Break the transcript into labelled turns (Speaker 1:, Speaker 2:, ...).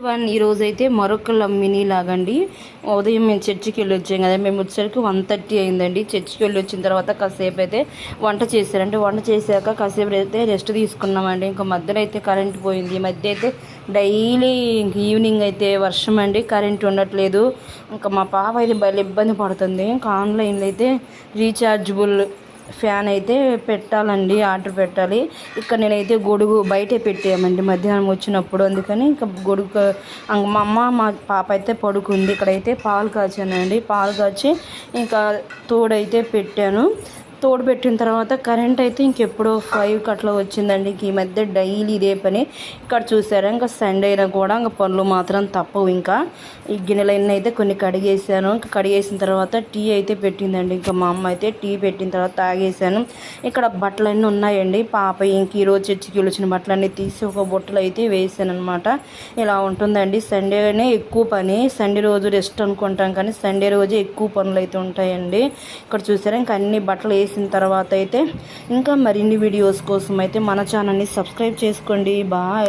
Speaker 1: ఈ రోజైతే మరొక మినీ లాగండి. ఉదయం మేము చర్చికి వెళ్ళి వచ్చాం కదా, మేము వచ్చేసరికి 1:30 అయిందండి. చర్చికి వెళ్ళి వచ్చిన తర్వాత కాసేపు అయితే వంట చేశారంటే వంట చేశాక కాసేపు అయితే రెస్ట్ తీసుకున్నామండి. ఇంకా మధ్యలో అయితే కరెంట్ పోయింది. ఈ మధ్య అయితే డైలీ ఈవినింగ్ అయితే వర్షం అండి, కరెంట్ ఉండట్లేదు. ఇంకా మా పాప అయితే భలే ఇబ్బంది పడుతుంది. ఇంకా ఆన్లైన్లో అయితే రీఛార్జబుల్ ఫ్యాన్ అయితే పెట్టాలండి, ఆర్డర్ పెట్టాలి. ఇక్కడ నేనైతే గొడుగు బయటే పెట్టామండి మధ్యాహ్నం వచ్చినప్పుడు, అందుకని ఇంకా గొడుగు మా అమ్మ మా పాప అయితే పడుకుంది. ఇక్కడైతే పాలు కాచానండి, పాలు కాచి ఇంకా తోడైతే పెట్టాను. తోడు పెట్టిన తర్వాత కరెంట్ అయితే ఇంకెప్పుడో 5 అట్లా వచ్చిందండి. ఇంక ఈ మధ్య డైలీ ఇదే పని. ఇక్కడ చూసారా, ఇంకా సండే అయినా కూడా ఇంకా పనులు మాత్రం తప్పవు. ఇంకా ఈ గిన్నెలన్నీ అయితే కొన్ని కడిగేసాను. ఇంకా కడిగేసిన తర్వాత టీ అయితే పెట్టిందండి. ఇంకా మా అమ్మ అయితే టీ పెట్టిన తర్వాత తాగేసాను. ఇక్కడ బట్టలన్నీ ఉన్నాయండి. పాప ఇంక ఈరోజు చర్చికి వచ్చిన బట్టలన్నీ తీసి ఒక బుట్టలు అయితే వేసాను అనమాట. ఇలా ఉంటుందండి. సండేనే ఎక్కువ పని, సండే రోజు రెస్ట్ అనుకుంటాం కానీ సండే రోజే ఎక్కువ పనులు అయితే ఉంటాయండి. ఇక్కడ చూసారా, ఇంకా అన్ని బట్టలు వేసిన తర్వాత అయితే ఇంకా మరిన్ని వీడియోస్ కోసం అయితే మన ఛానల్ని సబ్స్క్రైబ్ చేసుకోండి. బాయ్.